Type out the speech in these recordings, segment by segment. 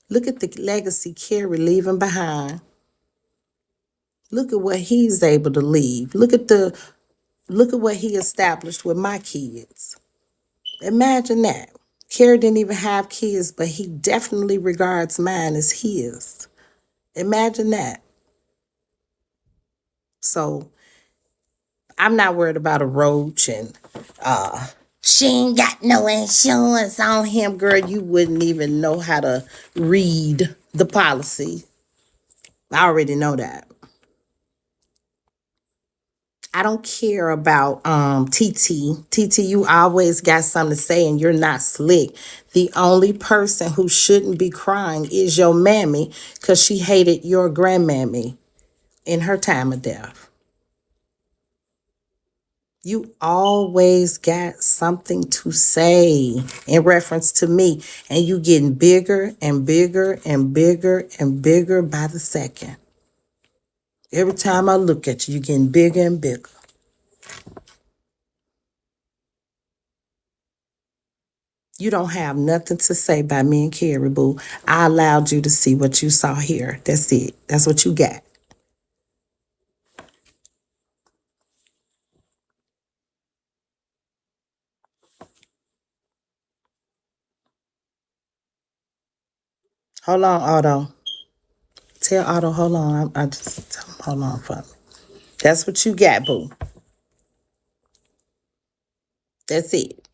Look at the legacy Kerry leaving behind. Look at what he's able to leave. Look at what he established with my kids. Imagine that. Kerry didn't even have kids, but he definitely regards mine as his. Imagine that. So I'm not worried about a roach and she ain't got no insurance on him. Girl, you wouldn't even know how to read the policy. I already know that. I don't care about TT. TT, you always got something to say and you're not slick. The only person who shouldn't be crying is your mammy because she hated your grandmammy in her time of death. You always got something to say in reference to me, and you getting bigger and bigger and bigger and bigger by the second. Every time I look at you, you're getting bigger and bigger. You don't have nothing to say by me and Kerry, boo. I allowed you to see what you saw here. That's it. That's what you got. Hold on, Otto. Tell Otto, hold on. I just tell him, hold on for me. That's what you got, boo. That's it.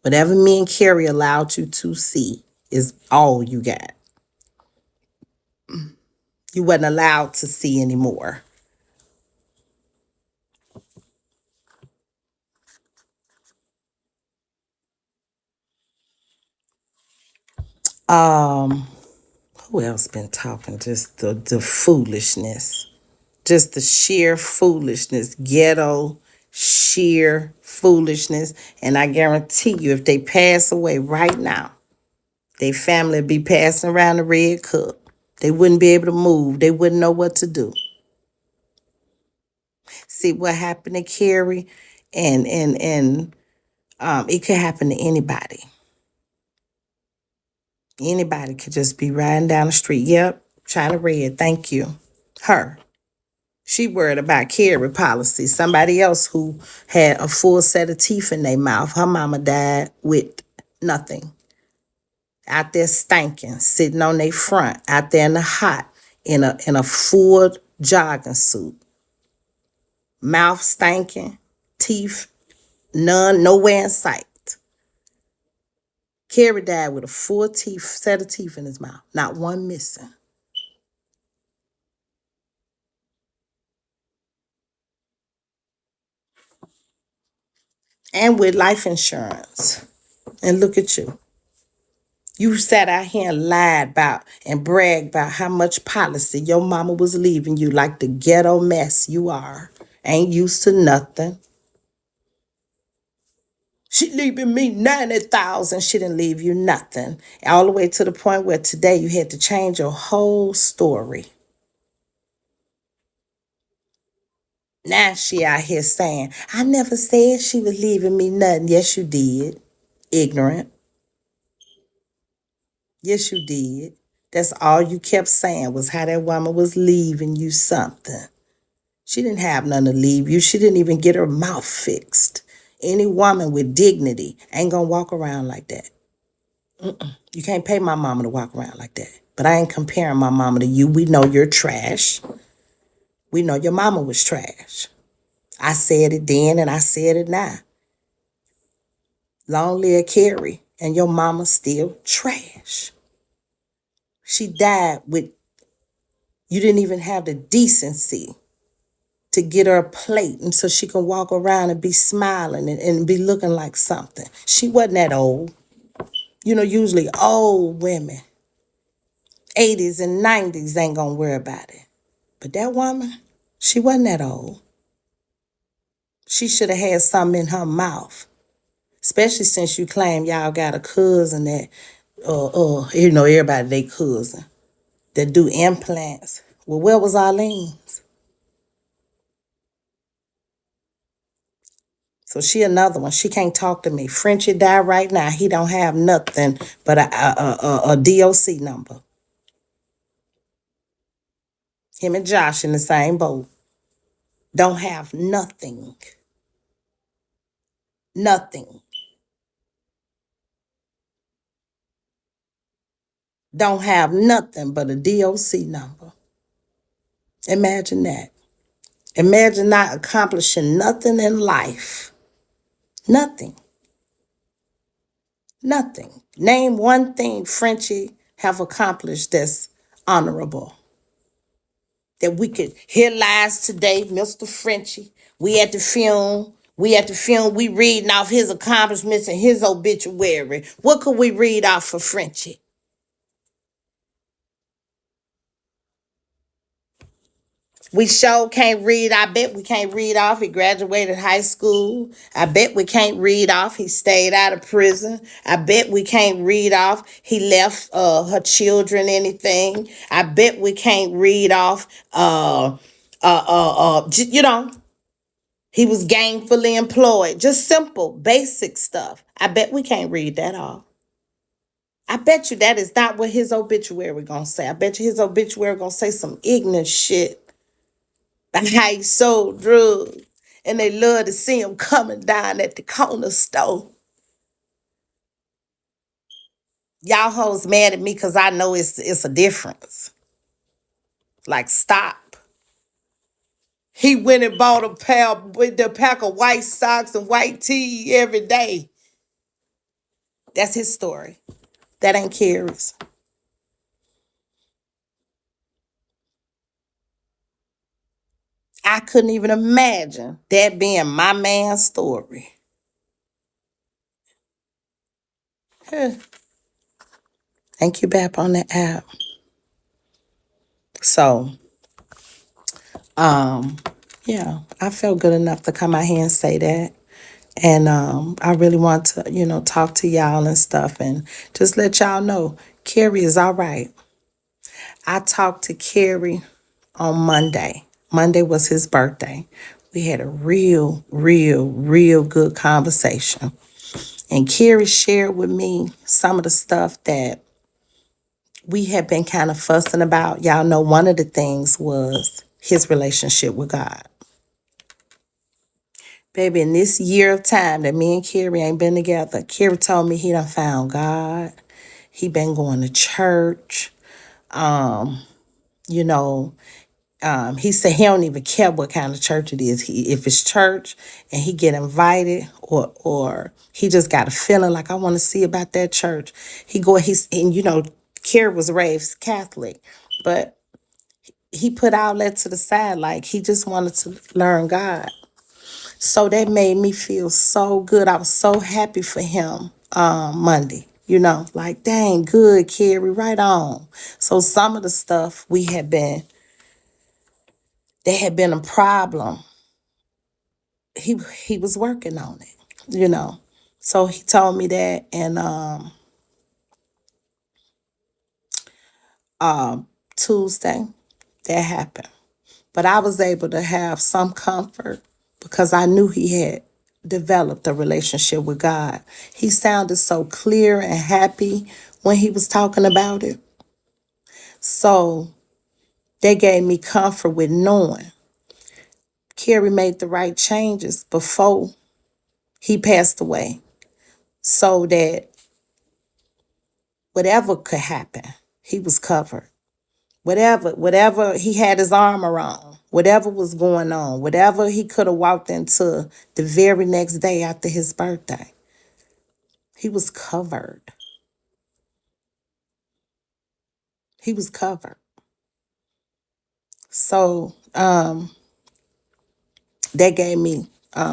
Whatever me and Kerry allowed you to see is all you got. You wasn't allowed to see anymore. Um, who else been talking? Just the foolishness. Just the sheer foolishness. Ghetto, sheer foolishness. And I guarantee you, if they pass away right now, their family would be passing around the red cup. They wouldn't be able to move. They wouldn't know what to do. See what happened to Kerry, and it could happen to anybody. Anybody could just be riding down the street. Yep, China Red, thank you. Her. She worried about Kerry policy. Somebody else who had a full set of teeth in their mouth. Her mama died with nothing. Out there stinking, sitting on their front, out there in the hot, in a full jogging suit. Mouth stinking, teeth, none, nowhere in sight. Kerry died with a full teeth, set of teeth in his mouth, not one missing. And with life insurance. And look at you. You sat out here and lied about and bragged about how much policy your mama was leaving you like the ghetto mess you are. Ain't used to nothing. She leaving me 90,000. She didn't leave you nothing. All the way to the point where today you had to change your whole story. Now she out here saying, I never said she was leaving me nothing. Yes, you did. Ignorant. Yes, you did. That's all you kept saying was how that woman was leaving you something. She didn't have nothing to leave you. She didn't even get her mouth fixed. Any woman with dignity ain't gonna walk around like that. You can't pay my mama to walk around like that. But I ain't comparing my mama to you. We know you're trash. We know your mama was trash. I said it then and I said it now. Long live Kerry, and your mama still trash. She died with, you didn't even have the decency to get her a plate and so she can walk around and be smiling and be looking like something. She wasn't that old. You know, usually old women, 80s and 90s ain't gonna worry about it. But that woman, she wasn't that old. She should have had something in her mouth. Especially since you claim y'all got a cousin that, everybody they cousin that do implants. Well, where was Arlene's? So she another one. She can't talk to me. Frenchie died right now. He don't have nothing but a DOC number. Him and Josh in the same boat. Don't have nothing. Nothing. Don't have nothing but a DOC number. Imagine that. Imagine not accomplishing nothing in life. Nothing. Nothing. Name one thing Frenchie have accomplished that's honorable. That we could hear lies today, Mr. Frenchie. We at the funeral. We reading off his accomplishments and his obituary. What could we read off for Frenchie? We sure can't read. I bet we can't read off. He graduated high school. I bet we can't read off. He stayed out of prison. I bet we can't read off. He left her children anything. I bet we can't read off. You know, he was gainfully employed. Just simple, basic stuff. I bet we can't read that off. I bet you that is not what his obituary gonna say. I bet you his obituary gonna say some ignorant shit. How he sold drugs. And they love to see him coming down at the corner store. Y'all hoes mad at me because I know it's a difference. Like, stop. He went and bought a pair with the pack of white socks and white tee every day. That's his story. That ain't Kerry's. I couldn't even imagine that being my man's story. Huh. Thank you, Bap, on the app. So, yeah, I felt good enough to come out here and say that. And I really want to, talk to y'all and stuff and just let y'all know Kerry is all right. I talked to Kerry on Monday. Monday was his birthday. We had a real, real, real good conversation. And Kerry shared with me some of the stuff that we had been kind of fussing about. Y'all know one of the things was his relationship with God. Baby, in this year of time that me and Kerry ain't been together, Kerry told me he done found God. He been going to church. You know, he said he don't even care what kind of church it is. If it's church and he get invited or he just got a feeling like I want to see about that church. Kerry was raised Catholic, but he put all that to the side. Like he just wanted to learn God. So that made me feel so good. I was so happy for him Monday. Like, dang, good, Kerry, right on. So some of the stuff there had been a problem. He was working on it. So he told me that, and Tuesday that happened. But I was able to have some comfort because I knew he had developed a relationship with God. He sounded so clear and happy when he was talking about it. So they gave me comfort with knowing Kerry made the right changes before he passed away so that whatever could happen, he was covered. Whatever he had his arm around, whatever was going on, whatever he could have walked into the very next day after his birthday, he was covered. He was covered. So that gave me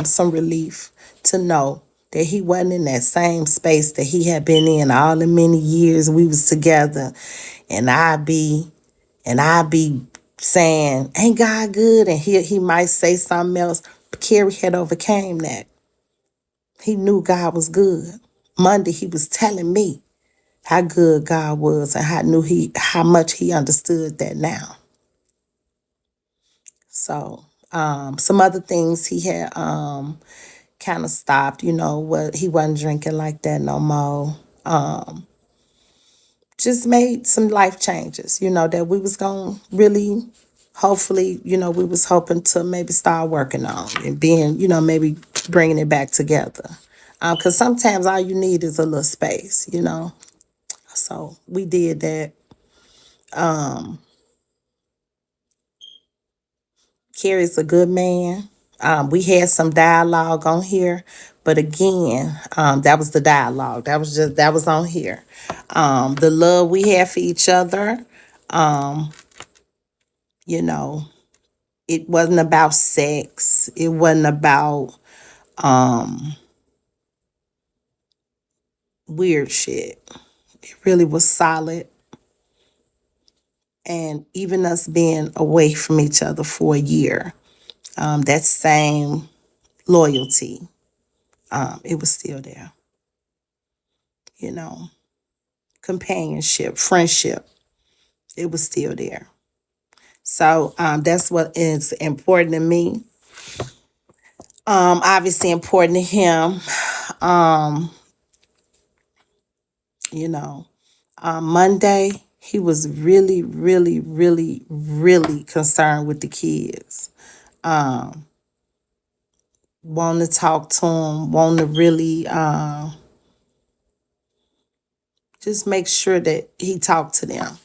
some relief to know that he wasn't in that same space that he had been in all the many years we was together. And I'd be saying, ain't God good? And he might say something else. But Kerry had overcame that. He knew God was good. Monday, he was telling me how good God was and how much he understood that now. So, some other things he had kind of stopped, what he wasn't drinking like that no more. Just made some life changes, that we was going to really, hopefully, we was hoping to maybe start working on and being, maybe bringing it back together. Because sometimes all you need is a little space. So we did that. Kerry's a good man. We had some dialogue on here, but again, that was the dialogue. That was on here. The love we have for each other, you know, it wasn't about sex. It wasn't about weird shit. It really was solid. And even us being away from each other for a year, that same loyalty, it was still there. You know, companionship, friendship, it was still there. So that's what is important to me. Obviously important to him. Um, you know, Monday he was really, really, really, really concerned with the kids. Want to talk to them, want to really just make sure that he talked to them.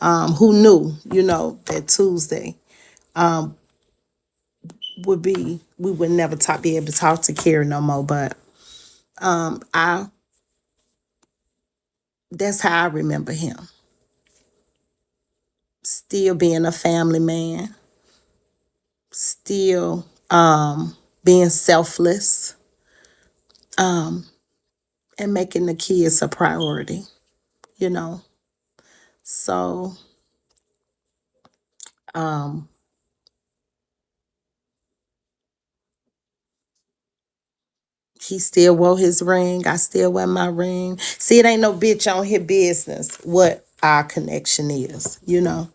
Who knew, that Tuesday we would never be able to talk to Kerry no more. But I that's how I remember him. Still being a family man, still being selfless, and making the kids a priority, you know. So he still wore his ring. I still wear my ring. See, it ain't no bitch on his business what our connection is. You know,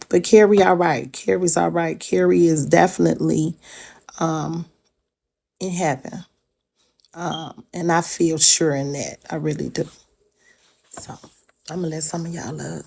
but Kerry all right. Kerry's all right. Kerry is definitely in heaven. And I feel sure in that. I really do. So I'm gonna let some of y'all up.